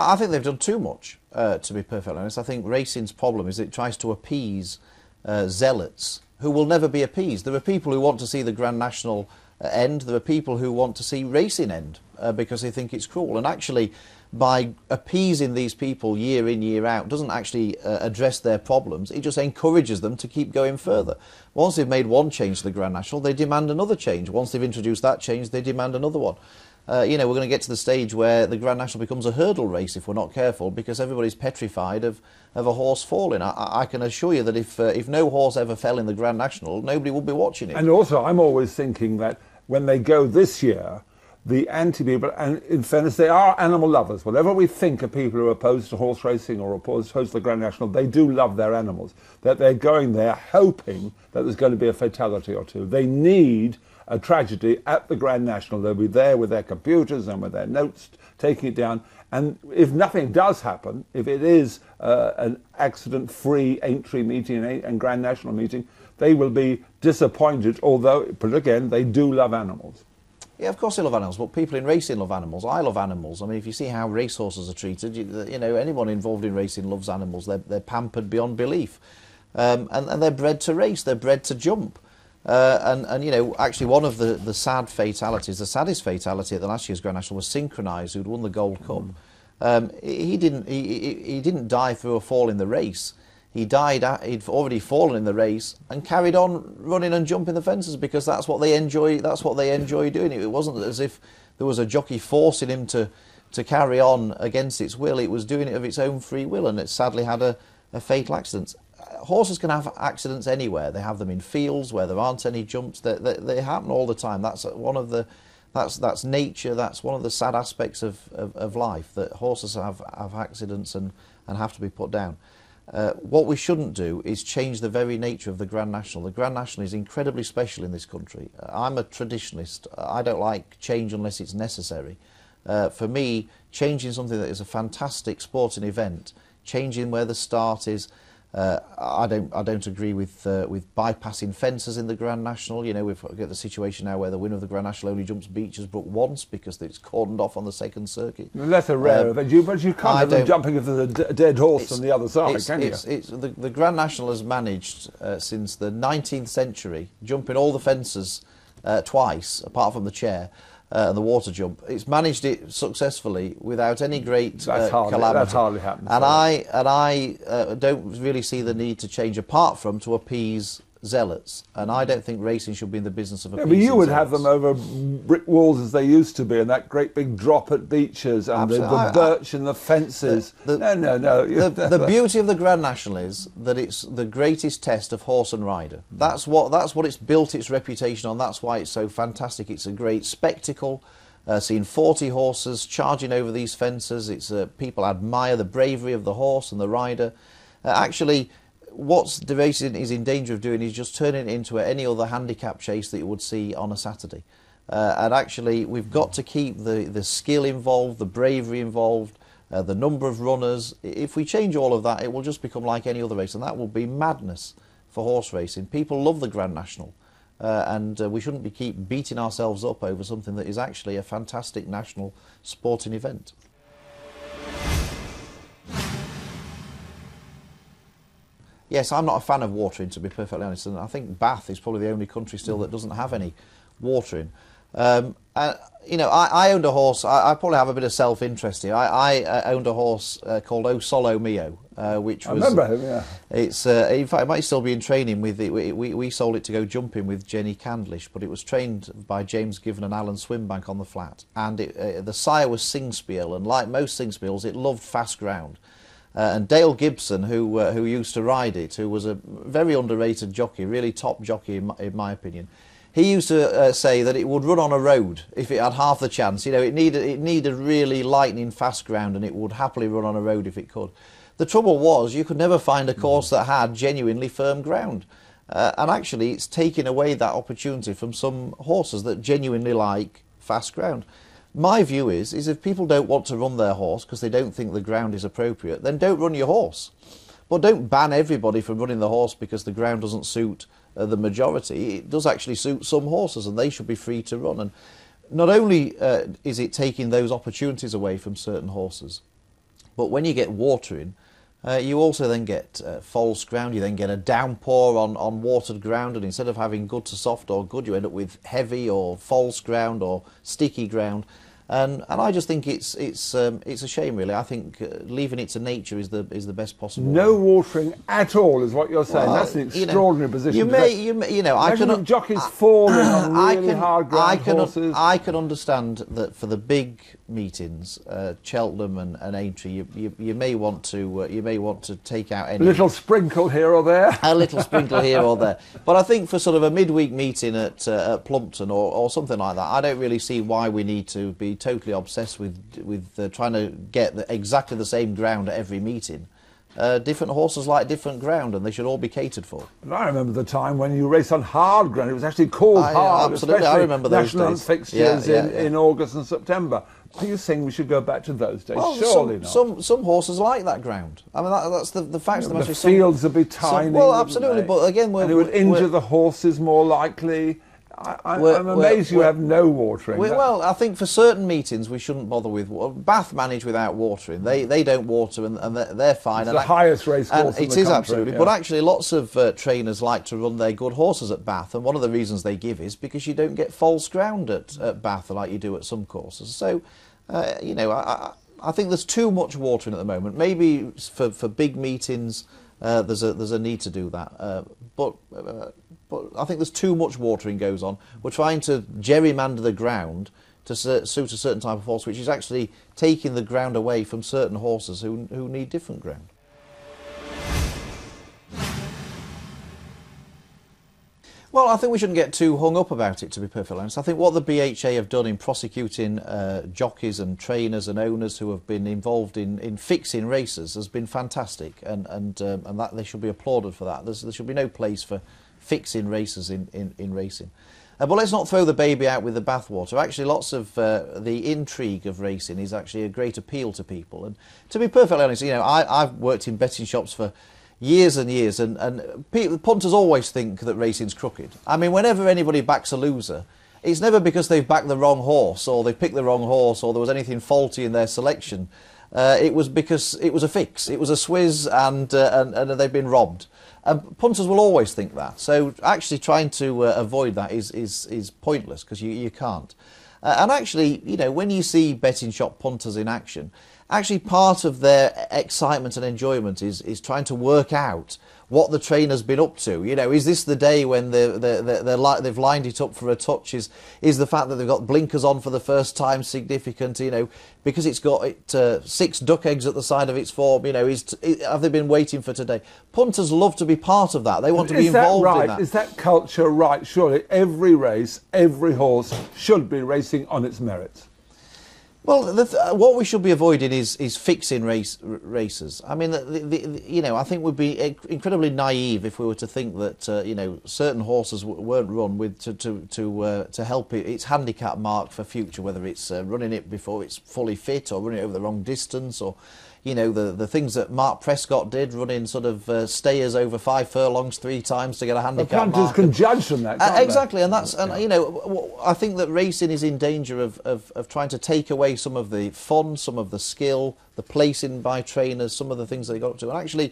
I think they've done too much, to be perfectly honest. I think racing's problem is it tries to appease zealots who will never be appeased. There are people who want to see the Grand National end. There are people who want to see racing end because they think it's cruel. And actually, by appeasing these people year in, year out, doesn't actually address their problems. It just encourages them to keep going further. Once they've made one change to the Grand National, they demand another change. Once they've introduced that change, they demand another one. You know, we're going to get to the stage where the Grand National becomes a hurdle race if we're not careful, because everybody's petrified of a horse falling. I can assure you that if no horse ever fell in the Grand National, nobody would be watching it. And also, I'm always thinking that when they go this year, the anti-people, and in fairness, they are animal lovers. Whatever we think of people who are opposed to horse racing or opposed to the Grand National, they do love their animals. That they're going there hoping that there's going to be a fatality or two. They need a tragedy at the Grand National. They'll be there with their computers and with their notes, taking it down. And if nothing does happen, if it is an accident-free entry meeting and Grand National meeting, they will be disappointed, although, but again, they do love animals. Yeah, of course they love animals, but people in racing love animals. I love animals. I mean, if you see how racehorses are treated, you know, anyone involved in racing loves animals. They're pampered beyond belief. And they're bred to race, they're bred to jump. And you know, actually one of the sad fatalities, the saddest fatality at the last year's Grand National was Synchronise, who'd won the Gold Cup. He didn't die through a fall in the race. He died, he'd already fallen in the race and carried on running and jumping the fences because that's what they enjoy doing. It wasn't as if there was a jockey forcing him to carry on against its will. It was doing it of its own free will, and it sadly had a fatal accident. Horses can have accidents anywhere. They have them in fields where there aren't any jumps. They happen all the time. That's one of the that's nature. That's one of the sad aspects of life, that horses have accidents and have to be put down. What we shouldn't do is change the very nature of the Grand National. The Grand National is incredibly special in this country. I'm a traditionalist. I don't like change unless it's necessary. For me, changing something that is a fantastic sporting event, changing where the start is, I don't agree with bypassing fences in the Grand National. You know, we've got the situation now where the winner of the Grand National only jumps Beecher's Brook once because it's cordoned off on the second circuit. That's a rare event, but you can't have them jumping if there's a dead horse on the other side, can you? The Grand National has managed since the 19th century, jumping all the fences twice, apart from the chair. And the water jump, it's managed it successfully without any great calamity. That's hardly happened. And I don't really see the need to change, apart from to appease zealots. And I don't think racing should be in the business of appeasing but you would zealots. Have them over brick walls as they used to be, and that great big drop at Beecher's, and the birch and the fences. No. The beauty of the Grand National is that it's the greatest test of horse and rider. That's what it's built its reputation on. That's why it's so fantastic. It's a great spectacle. Seeing 40 horses charging over these fences. People admire the bravery of the horse and the rider. Actually, what the racing is in danger of doing is just turning it into any other handicap chase that you would see on a Saturday. And actually, we've got to keep the skill involved, the bravery involved, the number of runners. If we change all of that, it will just become like any other race, and that will be madness for horse racing. People love the Grand National, and we shouldn't keep beating ourselves up over something that is actually a fantastic national sporting event. Yes, I'm not a fan of watering, to be perfectly honest, and I think Bath is probably the only country still that doesn't have any watering. You know, I owned a horse. I probably have a bit of self-interest here. I owned a horse called O Solo Mio, which was... I remember him, yeah. It's in fact, it might still be in training with it. We sold it to go jumping with Jenny Candlish, but it was trained by James Given and Alan Swinbank on the flat. And the sire was Singspiel, and like most Singspiels, it loved fast ground. And Dale Gibson, who used to ride it, who was a very underrated jockey, really top jockey in my opinion, he used to say that it would run on a road if it had half the chance. You know, it needed really lightning fast ground, and it would happily run on a road if it could. The trouble was, you could never find a course that had genuinely firm ground. And actually, it's taking away that opportunity from some horses that genuinely like fast ground. My view is if people don't want to run their horse because they don't think the ground is appropriate, then don't run your horse. But don't ban everybody from running the horse because the ground doesn't suit the majority. It does actually suit some horses, and they should be free to run. And not only is it taking those opportunities away from certain horses, But when you get watering, you also then get false ground, you then get a downpour on watered ground, and instead of having good to soft or good, you end up with heavy or false ground or sticky ground. And I just think it's a shame, really. I think leaving it to nature is the best possible No way. watering at all is what you're saying. Well, that's an extraordinary position. I can jockeys falling on really hard ground horses. I can understand that for the big meetings, Cheltenham and Aintree, you may want to take out any A little sprinkle here or there. A little sprinkle here or there. But I think for sort of a midweek meeting at Plumpton or something like that, I don't really see why we need to be totally obsessed with trying to get exactly the same ground at every meeting. Different horses like different ground, and they should all be catered for. And I remember the time when you raced on hard ground. It was actually called hard. Absolutely, I remember those national days. fixtures in August and September. Are you saying we should go back to those days? Well, surely not. Some horses like that ground. I mean, that's the fact of the matter. The fields would be tiny. Well, absolutely, but again, and it would injure the horses more likely. I'm amazed you have no watering. Well, I think for certain meetings we shouldn't bother with. Bath manage without watering. They don't water, and they're fine. It's the highest race course in the country. It is absolutely. Yeah. But actually, lots of trainers like to run their good horses at Bath, and one of the reasons they give is because you don't get false ground at Bath like you do at some courses. So, I think there's too much watering at the moment. Maybe for big meetings, there's a need to do that. But I think there's too much watering goes on. We're trying to gerrymander the ground to suit a certain type of horse, which is actually taking the ground away from certain horses who need different ground. Well, I think we shouldn't get too hung up about it, to be perfectly honest. I think what the BHA have done in prosecuting jockeys and trainers and owners who have been involved in fixing races has been fantastic, and that they should be applauded for that. There should be no place for fixing races in racing. But let's not throw the baby out with the bathwater. Actually, lots of the intrigue of racing is actually a great appeal to people. And to be perfectly honest, I've worked in betting shops for years and years, and punters always think that racing's crooked. I mean, whenever anybody backs a loser, it's never because they've backed the wrong horse, or they picked the wrong horse, or there was anything faulty in their selection. It was because it was a fix. It was a swizz, and they've been robbed. Punters will always think that. So actually trying to avoid that is pointless, because you can't. And actually, when you see betting shop punters in action, actually part of their excitement and enjoyment is trying to work out what the trainer's been up to. Is this the day when they've lined it up for a touch? Is the fact that they've got blinkers on for the first time significant? Because it's got 6 duck eggs at the side of its form. Have they been waiting for today? Punters love to be part of that. They want to be involved in that. Is that culture right? Surely every race, every horse should be racing on its merits. Well, what we should be avoiding is fixing races. I mean, I think we'd be incredibly naive if we were to think that certain horses weren't run with to help its handicap mark for future, whether it's running it before it's fully fit, or running it over the wrong distance, or the things that Mark Prescott did, running sort of stayers over 5 furlongs 3 times to get a handicap mark. Punters can judge from that, can't exactly, and that's I think that racing is in danger of trying to take away some of the fun, some of the skill, the placing by trainers, some of the things they got up to. And actually,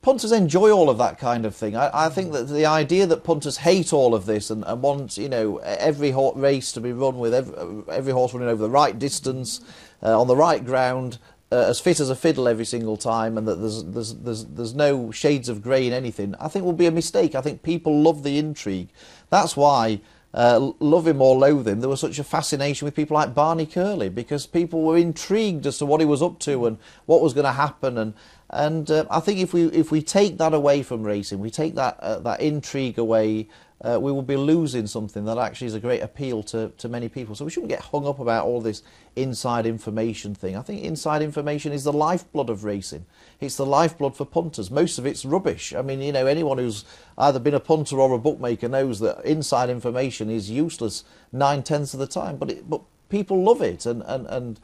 punters enjoy all of that kind of thing. I think that the idea that punters hate all of this and want every race to be run with every horse running over the right distance, on the right ground, as fit as a fiddle every single time, and that there's no shades of grey in anything, I think will be a mistake. I think people love the intrigue. That's why, love him or loathe him, there was such a fascination with people like Barney Curley, because people were intrigued as to what he was up to and what was going to happen. And I think if we take that away from racing, we take that intrigue away, we will be losing something that actually is a great appeal to many people. So we shouldn't get hung up about all this inside information thing. I think inside information is the lifeblood of racing. It's the lifeblood for punters. Most of it's rubbish. I mean, anyone who's either been a punter or a bookmaker knows that inside information is useless 9/10 of the time. But people love it, and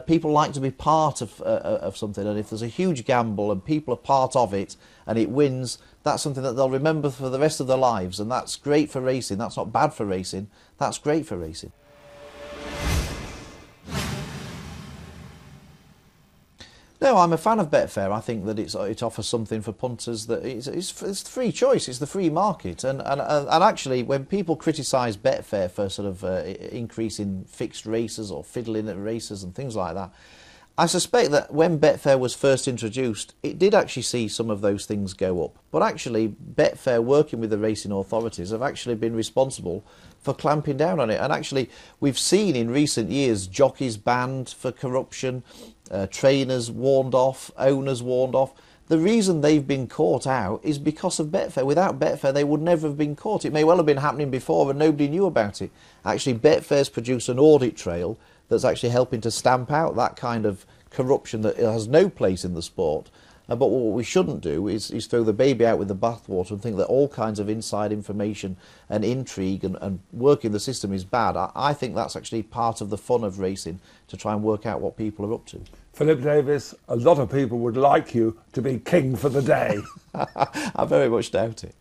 people like to be part of something. And if there's a huge gamble and people are part of it and it wins, that's something that they'll remember for the rest of their lives, and that's great for racing. That's not bad for racing. That's great for racing. No, I'm a fan of Betfair. I think that it offers something for punters that it's free choice. It's the free market, and actually, when people criticise Betfair for sort of increasing fixed races or fiddling at races and things like that, I suspect that when Betfair was first introduced, it did actually see some of those things go up. But actually, Betfair, working with the racing authorities, have actually been responsible for clamping down on it. And actually, we've seen in recent years jockeys banned for corruption, trainers warned off, owners warned off. The reason they've been caught out is because of Betfair. Without Betfair, they would never have been caught. It may well have been happening before and nobody knew about it. Actually, Betfair's produced an audit trail that's actually helping to stamp out that kind of corruption that has no place in the sport. But what we shouldn't do is throw the baby out with the bathwater and think that all kinds of inside information and intrigue and working the system is bad. I think that's actually part of the fun of racing, to try and work out what people are up to. Philip Davies, a lot of people would like you to be king for the day. I very much doubt it.